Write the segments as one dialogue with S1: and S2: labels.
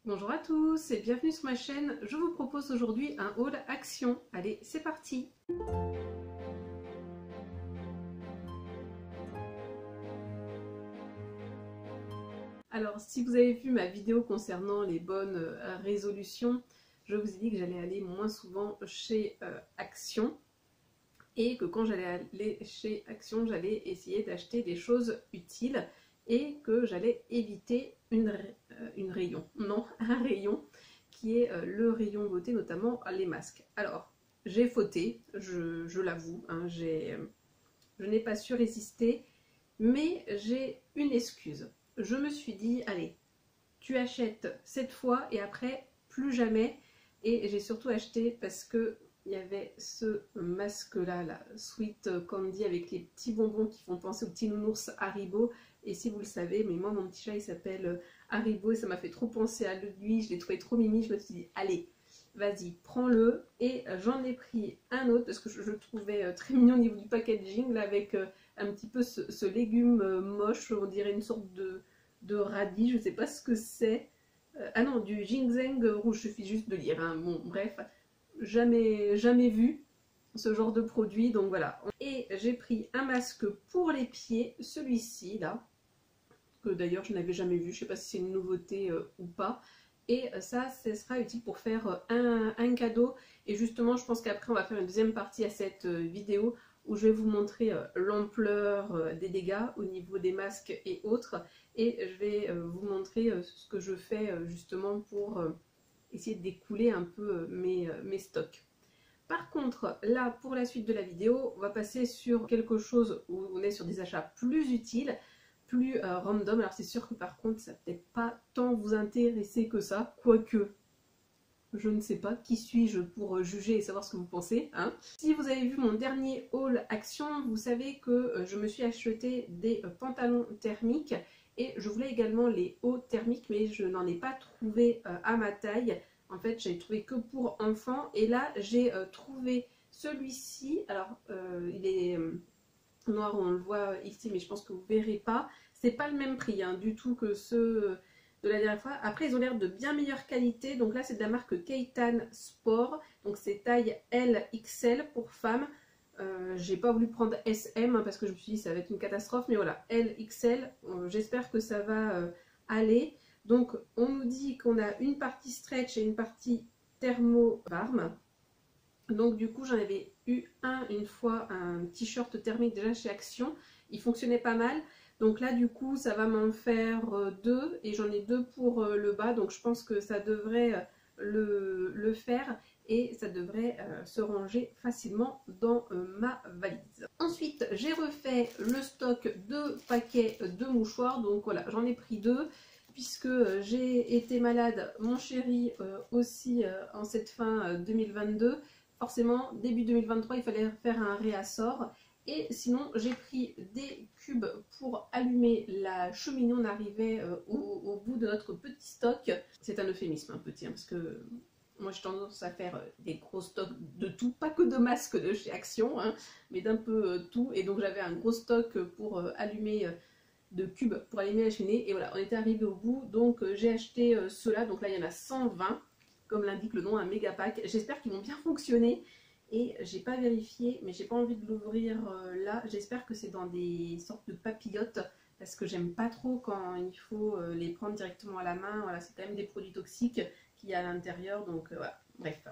S1: Bonjour à tous et bienvenue sur ma chaîne. Je vous propose aujourd'hui un haul action. Allez, c'est parti! Alors, si vous avez vu ma vidéo concernant les bonnes résolutions, je vous ai dit que j'allais aller moins souvent chez Action et que quand j'allais aller chez Action, j'allais essayer d'acheter des choses utiles et que j'allais éviter un rayon qui est le rayon beauté, notamment les masques. Alors, j'ai fauté, je l'avoue, hein, je n'ai pas su résister, mais j'ai une excuse. Je me suis dit, allez, tu achètes cette fois et après, plus jamais. Et j'ai surtout acheté parce que il y avait ce masque-là, la Sweet Candy, avec les petits bonbons qui font penser aux petits nounours Haribo. Et si vous le savez, mais moi, mon petit chat, il s'appelle Haribo et ça m'a fait trop penser à lui. Je l'ai trouvé trop mimi. Je me suis dit, allez, vas-y, prends-le. Et j'en ai pris un autre parce que je le trouvais très mignon au niveau du packaging, là, avec un petit peu ce légume moche, on dirait une sorte de radis, je ne sais pas ce que c'est. Ah non, du ginseng rouge, il suffit juste de lire, hein. Bon, bref, jamais vu ce genre de produit, donc voilà. Et j'ai pris un masque pour les pieds, celui-ci là, que d'ailleurs je n'avais jamais vu, je ne sais pas si c'est une nouveauté ou pas. Et ça sera utile pour faire un cadeau. Et justement, je pense qu'après on va faire une deuxième partie à cette vidéo où je vais vous montrer l'ampleur des dégâts au niveau des masques et autres. Et je vais vous montrer ce que je fais justement pour essayer de découler un peu mes stocks. Par contre, là, pour la suite de la vidéo, on va passer sur quelque chose où on est sur des achats plus utiles, plus random. Alors c'est sûr que par contre, ça va peut-être pas tant vous intéresser que ça, quoique... Je ne sais pas, qui suis-je pour juger et savoir ce que vous pensez, hein. Si vous avez vu mon dernier haul action, vous savez que je me suis acheté des pantalons thermiques et je voulais également les hauts thermiques, mais je n'en ai pas trouvé à ma taille. En fait, j'ai trouvé que pour enfants et là, j'ai trouvé celui-ci. Alors, il est noir, on le voit ici, mais je pense que vous ne verrez pas. C'est pas le même prix, hein, du tout que ceux... de la dernière fois. Après, ils ont l'air de bien meilleure qualité. Donc là, c'est de la marque Keitan Sport. Donc c'est taille LXL pour femmes. J'ai pas voulu prendre SM hein, parce que je me suis dit ça va être une catastrophe. Mais voilà, LXL. J'espère que ça va aller. Donc on nous dit qu'on a une partie stretch et une partie thermo-varme. Donc du coup, j'en avais eu une fois un t-shirt thermique déjà chez Action. Il fonctionnait pas mal. Donc là du coup ça va m'en faire deux et j'en ai deux pour le bas, donc je pense que ça devrait le faire et ça devrait se ranger facilement dans ma valise. Ensuite j'ai refait le stock de paquets de mouchoirs, donc voilà, j'en ai pris deux puisque j'ai été malade, mon chéri aussi en cette fin 2022. Forcément début 2023 il fallait faire un réassort. Et sinon, j'ai pris des cubes pour allumer la cheminée. On arrivait au bout de notre petit stock. C'est un euphémisme, un petit, hein, parce que moi j'ai tendance à faire des gros stocks de tout, pas que de masques de chez Action, hein, mais d'un peu tout. Et donc j'avais un gros stock pour allumer de cubes pour allumer la cheminée. Et voilà, on était arrivé au bout. Donc j'ai acheté ceux-là. Donc là, il y en a 120, comme l'indique le nom, un méga pack. J'espère qu'ils vont bien fonctionner. Et j'ai pas vérifié, mais j'ai pas envie de l'ouvrir là. J'espère que c'est dans des sortes de papillotes parce que j'aime pas trop quand il faut les prendre directement à la main. Voilà, c'est quand même des produits toxiques qu'il y a à l'intérieur, donc voilà, bref.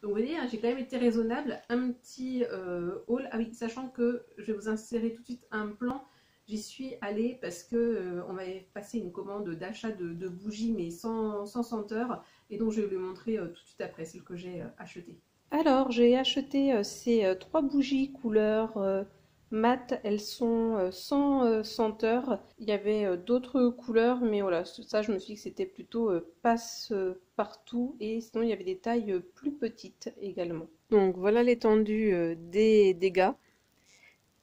S1: Donc vous voyez, hein, j'ai quand même été raisonnable. Un petit haul. Ah oui, sachant que je vais vous insérer tout de suite un plan. J'y suis allée parce que on m'avait passé une commande d'achat de bougies, mais sans senteur. Et donc je vais vous le montrer tout de suite après, celle que j'ai achetée. Alors, j'ai acheté ces trois bougies couleur mat. Elles sont sans senteur. Il y avait d'autres couleurs, mais voilà, ça je me suis dit que c'était plutôt passe-partout. Et sinon, il y avait des tailles plus petites également. Donc voilà l'étendue des dégâts.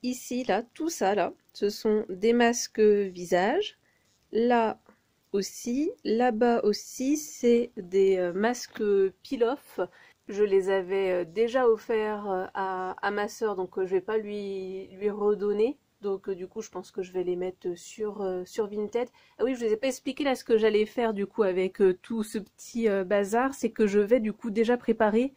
S1: Ici, là, tout ça, là, ce sont des masques visage. Là aussi, là-bas aussi, c'est des masques peel-off. Je les avais déjà offerts à ma soeur, donc je ne vais pas lui redonner. Donc du coup je pense que je vais les mettre sur Vinted. Ah oui, je vous ai pas expliqué là ce que j'allais faire du coup avec tout ce petit bazar, c'est que je vais du coup déjà préparer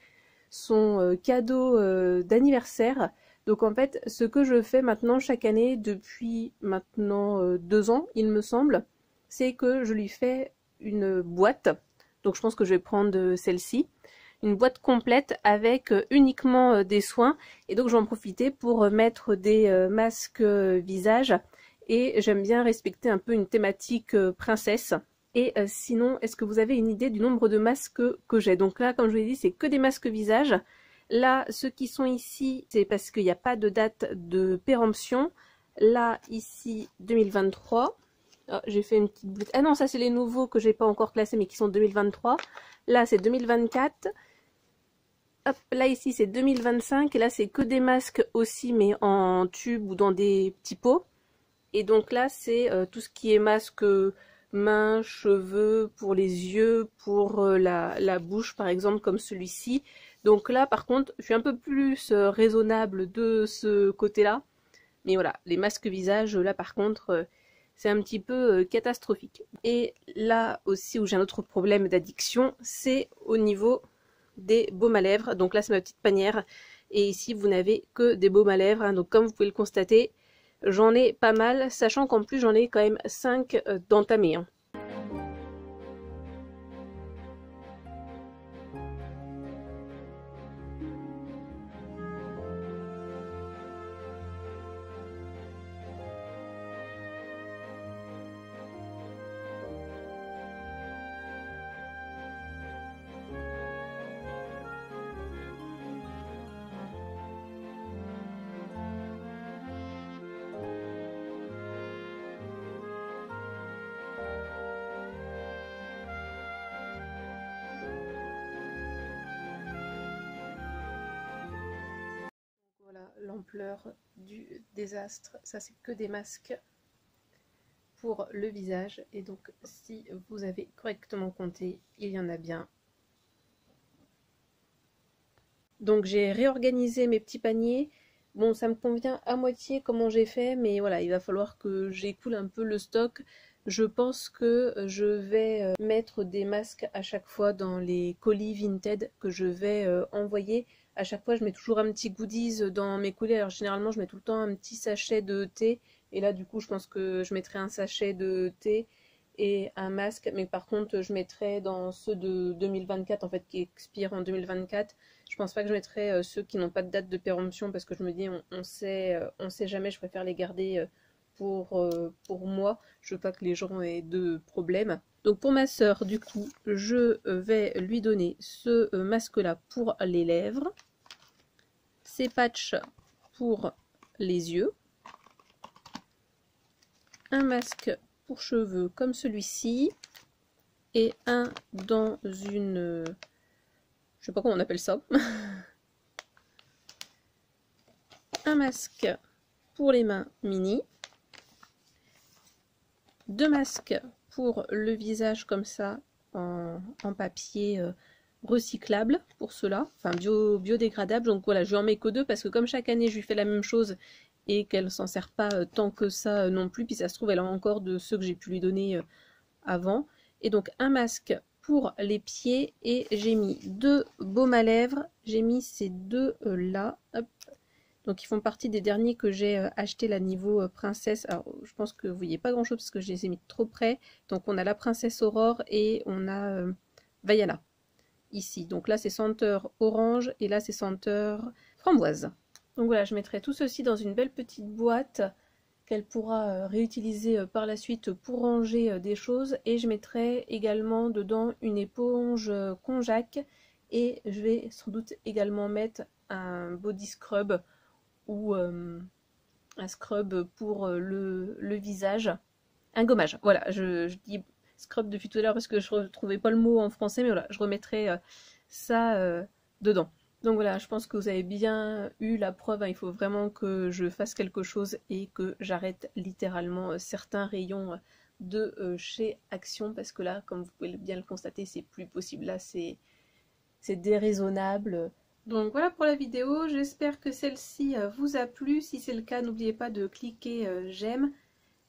S1: son cadeau d'anniversaire. Donc en fait ce que je fais maintenant chaque année depuis maintenant 2 ans il me semble, c'est que je lui fais une boîte. Donc je pense que je vais prendre celle-ci, une boîte complète avec uniquement des soins, et donc je vais en profiter pour mettre des masques visage, et j'aime bien respecter un peu une thématique princesse. Et sinon, est-ce que vous avez une idée du nombre de masques que j'ai? Donc là, comme je vous l'ai dit, c'est que des masques visage. Là, ceux qui sont ici, c'est parce qu'il n'y a pas de date de péremption. Là, ici, 2023. Oh, j'ai fait une petite boulette. Ah non, ça c'est les nouveaux que j'ai pas encore classés mais qui sont 2023. Là, c'est 2024. Hop, là ici c'est 2025 et là c'est que des masques aussi mais en tube ou dans des petits pots. Et donc là c'est tout ce qui est masque mains, cheveux, pour les yeux, pour la bouche par exemple comme celui-ci. Donc là par contre je suis un peu plus raisonnable de ce côté-là. Mais voilà, les masques visage là par contre c'est un petit peu catastrophique. Et là aussi où j'ai un autre problème d'addiction, c'est au niveau des baumes à lèvres. Donc là c'est ma petite panière et ici vous n'avez que des baumes à lèvres, hein. Donc comme vous pouvez le constater, j'en ai pas mal, sachant qu'en plus j'en ai quand même 5 d'entamés, hein. Voilà l'ampleur du désastre. Ça c'est que des masques pour le visage. Et donc si vous avez correctement compté, il y en a bien. Donc j'ai réorganisé mes petits paniers. Bon, ça me convient à moitié comment j'ai fait, mais voilà, il va falloir que j'écoule un peu le stock. Je pense que je vais mettre des masques à chaque fois dans les colis Vinted que je vais envoyer. À chaque fois, je mets toujours un petit goodies dans mes colis. Alors généralement, je mets tout le temps un petit sachet de thé. Et là, du coup, je pense que je mettrai un sachet de thé et un masque. Mais par contre, je mettrai dans ceux de 2024, en fait, qui expirent en 2024. Je pense pas que je mettrai ceux qui n'ont pas de date de péremption parce que je me dis on sait jamais, je préfère les garder pour moi. Je veux pas que les gens aient de problème. Donc pour ma sœur, du coup, je vais lui donner ce masque-là pour les lèvres, ces patchs pour les yeux, un masque pour cheveux comme celui-ci et un dans une... je sais pas comment on appelle ça. Un masque pour les mains mini. 2 masques pour le visage comme ça en papier recyclable pour cela, enfin biodégradable. Donc voilà, je lui en mets que 2 parce que comme chaque année je lui fais la même chose et qu'elle s'en sert pas tant que ça non plus, puis ça se trouve elle a encore de ceux que j'ai pu lui donner avant. Et donc un masque pour les pieds et j'ai mis 2 baumes à lèvres, j'ai mis ces 2 là, hop. Donc ils font partie des derniers que j'ai acheté là niveau princesse. Alors je pense que vous voyez pas grand chose parce que je les ai mis trop près. Donc on a la princesse Aurore et on a Vaiana ici. Donc là c'est senteur orange et là c'est senteur framboise. Donc voilà, je mettrai tout ceci dans une belle petite boîte qu'elle pourra réutiliser par la suite pour ranger des choses. Et je mettrai également dedans une éponge konjac et je vais sans doute également mettre un body scrub ou un scrub pour le visage. Un gommage, voilà, je dis scrub depuis tout à l'heure parce que je ne trouvais pas le mot en français, mais voilà, je remettrai ça dedans. Donc voilà, je pense que vous avez bien eu la preuve, hein, il faut vraiment que je fasse quelque chose et que j'arrête littéralement certains rayons de chez Action, parce que là, comme vous pouvez bien le constater, c'est plus possible. Là, c'est déraisonnable. Donc voilà pour la vidéo, j'espère que celle-ci vous a plu. Si c'est le cas, n'oubliez pas de cliquer j'aime.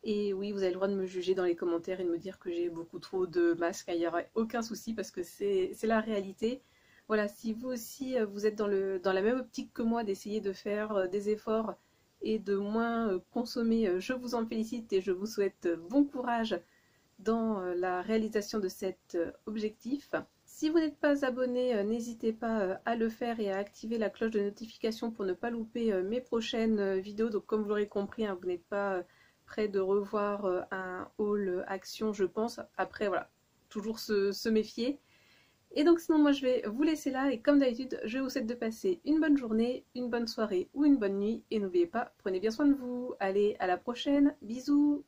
S1: Et oui, vous avez le droit de me juger dans les commentaires et de me dire que j'ai beaucoup trop de masques. Il n'y aura aucun souci parce que c'est la réalité. Voilà, si vous aussi vous êtes dans la même optique que moi d'essayer de faire des efforts et de moins consommer, je vous en félicite et je vous souhaite bon courage dans la réalisation de cet objectif. Si vous n'êtes pas abonné, n'hésitez pas à le faire et à activer la cloche de notification pour ne pas louper mes prochaines vidéos. Donc comme vous l'aurez compris, hein, vous n'êtes pas prêt de revoir un haul action, je pense. Après, voilà, toujours se méfier. Et donc sinon, moi je vais vous laisser là. Et comme d'habitude, je vous souhaite de passer une bonne journée, une bonne soirée ou une bonne nuit. Et n'oubliez pas, prenez bien soin de vous. Allez, à la prochaine. Bisous!